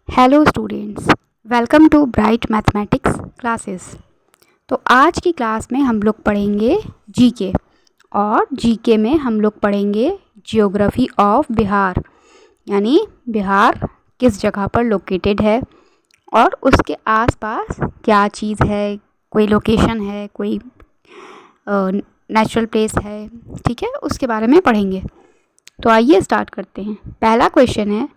Hello students, welcome to Bright Mathematics Classes. तो आज की क्लास में हम लोग पढ़ेंगे जीके और जीके में हम लोग पढ़ेंगे जियोग्राफी ऑफ बिहार, यानी बिहार किस जगह पर लोकेटेड है और उसके आसपास क्या चीज़ है, कोई लोकेशन है, कोई नेचुरल प्लेस है, ठीक है, उसके बारे में पढ़ेंगे। तो आइए स्टार्ट करते हैं। पहला क्वेश्चन है,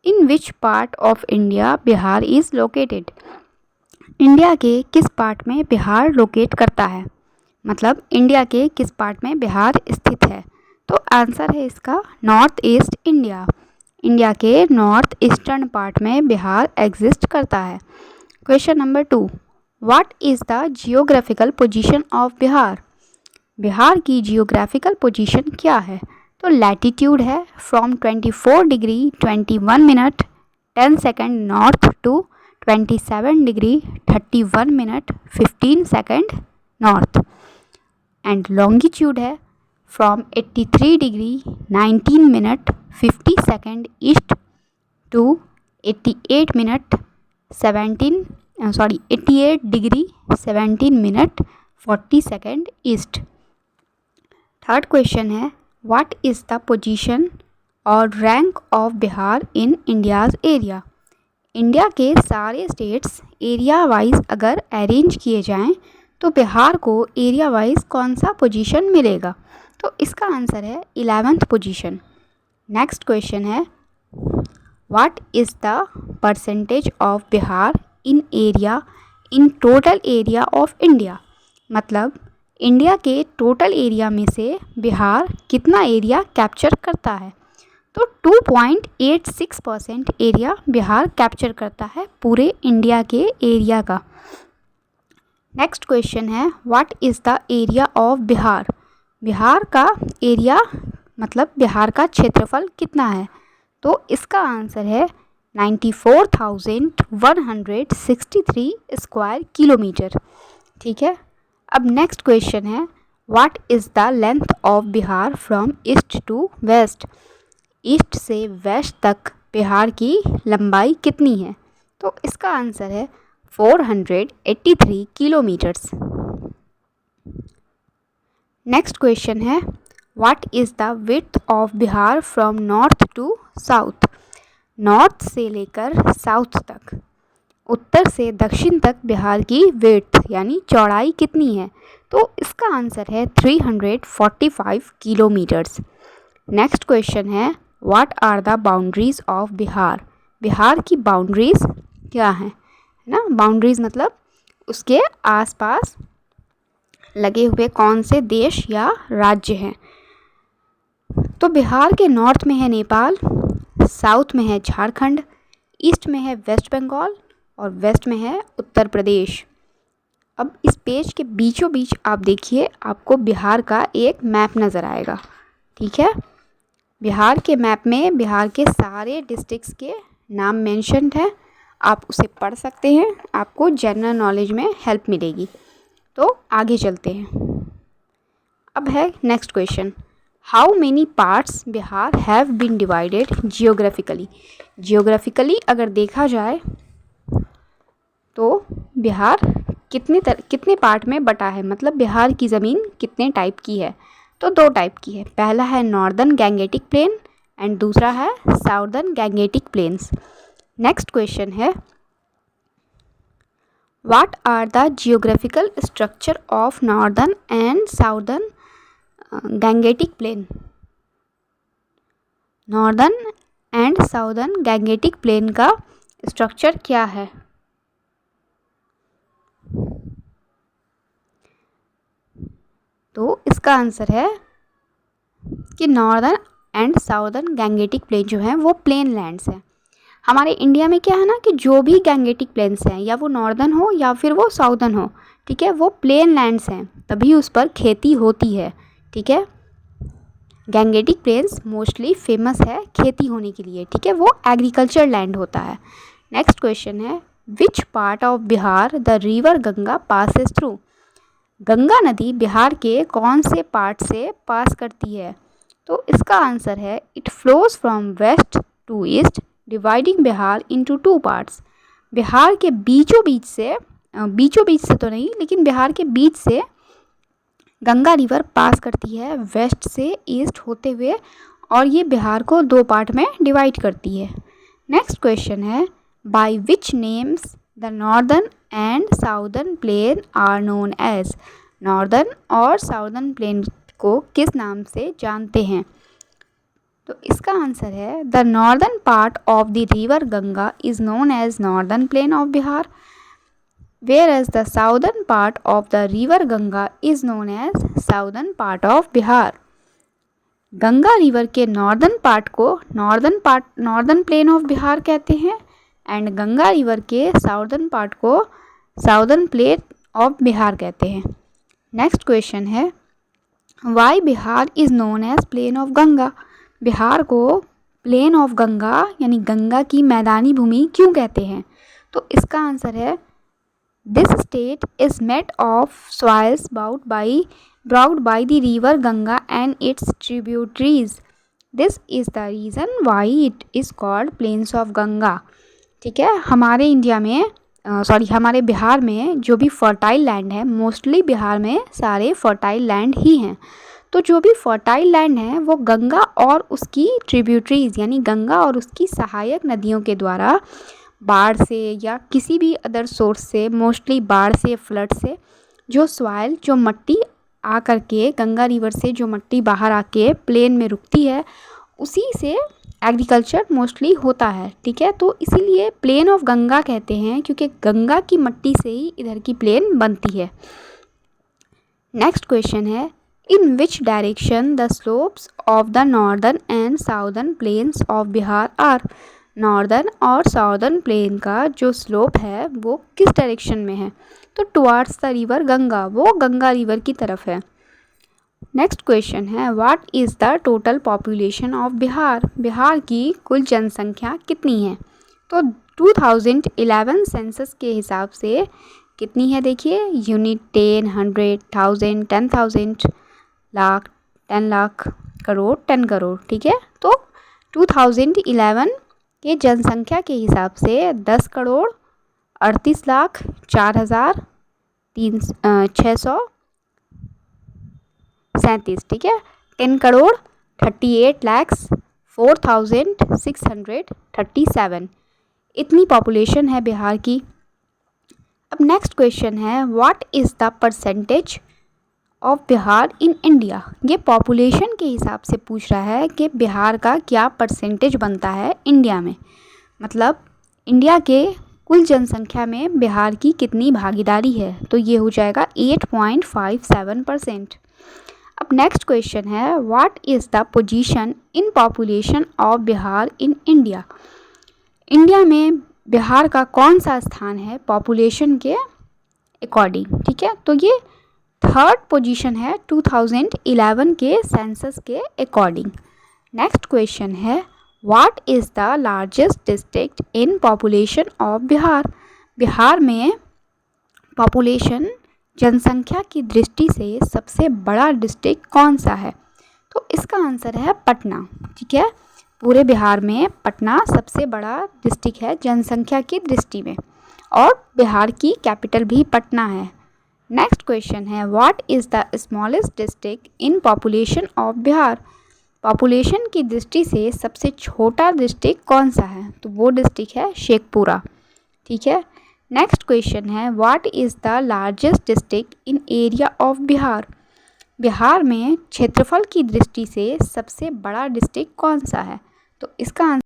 in which part of India Bihar is located. India के किस पार्ट में बिहार लोकेट करता है, मतलब इंडिया के किस पार्ट में बिहार स्थित है। तो आंसर है इसका नॉर्थ ईस्ट इंडिया। इंडिया के नॉर्थ ईस्टर्न पार्ट में बिहार एग्जिस्ट करता है। Question number 2, what is the geographical position of Bihar. Bihar की जियोग्राफिकल पोजीशन क्या है। तो लैटिट्यूड है from 24 degree 21 minute 10 second north to 27 degree 31 minute 15 second north. And longitude है from 83 degree 19 minute 50 second east to 88 minute 88 degree 17 minute 40 second east. Third question है, what is the position और rank of Bihar in India's area. India के सारे states area wise अगर arrange किए जाएं तो बिहार को एरिया वाइज कौन सा पोजीशन मिलेगा। तो इसका आंसर है 11th पोजीशन। नेक्स्ट क्वेश्चन है, what is the percentage of Bihar in area in total area of India. मतलब इंडिया के टोटल एरिया में से बिहार कितना एरिया कैप्चर करता है। तो 2.86% एरिया बिहार कैप्चर करता है पूरे इंडिया के एरिया का। नेक्स्ट क्वेश्चन है, what is the area of Bihar. Bihar का एरिया मतलब बिहार का क्षेत्रफल कितना है। तो इसका आंसर है 94,163 स्क्वायर किलोमीटर। ठीक है। अब नेक्स्ट क्वेश्चन है, what is the length of Bihar from east to west. East से वेस्ट तक बिहार की लंबाई कितनी है। तो इसका आंसर है 483 किलोमीटर्स। नेक्स्ट क्वेश्चन है, what is the width of Bihar from north to south. North से लेकर साउथ तक, उत्तर से दक्षिण तक बिहार की विड्थ यानी चौड़ाई कितनी है। तो इसका आंसर है 345 किलोमीटर्स। नेक्स्ट क्वेश्चन है, what are the boundaries of Bihar. Bihar की बाउंड्रीज क्या हैं, है ना। बाउंड्रीज मतलब उसके आसपास लगे हुए कौन से देश या राज्य हैं। तो बिहार के नॉर्थ में है नेपाल, साउथ में है झारखंड, ईस्ट में है वेस्ट बंगाल और वेस्ट में है उत्तर प्रदेश। अब इस पेज के बीचों बीच आप देखिए, आपको बिहार का एक मैप नज़र आएगा। ठीक है। बिहार के मैप में बिहार के सारे डिस्ट्रिक्ट्स के नाम मेंशन्ड है। आप उसे पढ़ सकते हैं, आपको जनरल नॉलेज में हेल्प मिलेगी। तो आगे चलते हैं। अब है next question, how many parts Bihar have been divided geographically. Geographically अगर देखा जाए तो बिहार कितने पार्ट में बटा है, मतलब बिहार की ज़मीन कितने टाइप की है। तो 2 टाइप की है, पहला है नॉर्दर्न गैंगेटिक प्लेन एंड दूसरा है southern gangetic plains. Next question है, what are the geographical structure of northern and southern gangetic plain. Northern and southern gangetic plain का स्ट्रक्चर क्या है। तो इसका आंसर है कि northern and southern gangetic plain जो हैं वो प्लेन लैंड्स हैं। हमारे इंडिया में क्या है ना कि जो भी गैंगेटिक प्लेन्स हैं, या वो नॉर्दर्न हो या फिर वो साउदर्न हो, ठीक है, वो प्लेन लैंड्स हैं, तभी उस पर खेती होती है। ठीक है। गैंगेटिक प्लेन्स मोस्टली फेमस है खेती होने के लिए, ठीक है, वो एग्रीकल्चर लैंड होता है। नेक्स्ट क्वेश्चन है, विच part of Bihar the river Ganga passes through. Ganga नदी बिहार के कौन से पार्ट से पास करती है। तो इसका आंसर है it flows from west to east dividing Bihar into 2 parts. Bihar के बीचों बीच से तो नहीं, लेकिन बिहार के बीच से गंगा रिवर पास करती है वेस्ट से ईस्ट होते हुए, और ये बिहार को 2 पार्ट में डिवाइड करती है। नेक्स्ट क्वेश्चन है, by which names the northern and southern plain are known as. Northern और साउदर्न प्लेन को किस नाम से जानते हैं? तो इसका आंसर है, the northern part of the river Ganga is known as northern plain of Bihar, whereas the southern part of the river Ganga is known as southern part of Bihar. Ganga river के नॉर्दर्न पार्ट को northern plain of Bihar कहते हैं, and Ganga river के southern part को southern plain of Bihar कहते हैं। Next question है, why Bihar is known as plain of Ganga. Bihar को प्लेन ऑफ गंगा यानी गंगा की मैदानी भूमि क्यों कहते हैं? तो इसका आंसर है, this state is made of soils brought by the river Ganga and its tributaries. This is the reason why it is called plains of Ganga. ठीक है, हमारे इंडिया में हमारे बिहार में जो भी फर्टाइल लैंड है, मोस्टली बिहार में सारे फर्टाइल लैंड ही हैं, तो जो भी फर्टाइल लैंड है वो गंगा और उसकी ट्रिब्यूटरीज यानी गंगा और उसकी सहायक नदियों के द्वारा बाढ़ से या किसी भी अदर सोर्स से, मोस्टली बाढ़ से, फ्लड से, जो सॉइल जो मट्टी आ करके गंगा रिवर से जो मट्टी बाहर आके प्लेन में रुकती है, उसी से एग्रीकल्चर मोस्टली होता है। ठीक है, तो इसीलिए प्लेन ऑफ गंगा कहते हैं, क्योंकि गंगा की मट्टी से ही इधर की प्लेन बनती है। नेक्स्ट क्वेश्चन है, in which direction the slopes of the northern and southern plains of Bihar are. Northern और साउदर्न प्लेन का जो स्लोप है वो किस डायरेक्शन में है? तो टुवार्ड्स द रिवर गंगा, वो गंगा रिवर की तरफ है। नेक्स्ट क्वेश्चन है, what is the total population of Bihar. Bihar की कुल जनसंख्या कितनी है? तो 2011 सेंसस के हिसाब से कितनी है? देखिए, यूनिट 10, 100, 1000, 10,000, लाख, 10 लाख, करोड़, 10 करोड़। ठीक है, तो 2011 के जनसंख्या के हिसाब से 10 करोड़ 38 लाख 4,637। ठीक है, 10 करोड़ 38 लैक्स 4,637, इतनी पॉपुलेशन है बिहार की। अब नेक्स्ट क्वेश्चन है, what is the percentage of Bihar in India. ये पॉपुलेशन के हिसाब से पूछ रहा है कि बिहार का क्या परसेंटेज बनता है इंडिया में, मतलब इंडिया के कुल जनसंख्या में बिहार की कितनी भागीदारी है। तो ये हो जाएगा 8.57%। अब नेक्स्ट क्वेश्चन है, what is the position in population of Bihar in India. India में बिहार का कौन सा स्थान है पॉपुलेशन के अकॉर्डिंग। ठीक है, तो ये 3rd पोजीशन है 2011 के सेंसस के अकॉर्डिंग। नेक्स्ट क्वेश्चन है, what is the largest district in population of Bihar. Bihar में पॉपुलेशन जनसंख्या की दृष्टि से सबसे बड़ा डिस्ट्रिक्ट कौन सा है? तो इसका आंसर है पटना। ठीक है, पूरे बिहार में पटना सबसे बड़ा डिस्ट्रिक्ट है जनसंख्या की दृष्टि में, और बिहार की कैपिटल भी पटना है। नेक्स्ट क्वेश्चन है, what is the smallest district in population of Bihar. Population की दृष्टि से सबसे छोटा डिस्ट्रिक्ट कौन सा है? तो वो डिस्ट्रिक्ट है शेखपुरा। ठीक है, नेक्स्ट क्वेश्चन है, what is the largest district in area of Bihar. Bihar में क्षेत्रफल की दृष्टि से सबसे बड़ा डिस्ट्रिक्ट कौन सा है? तो इसका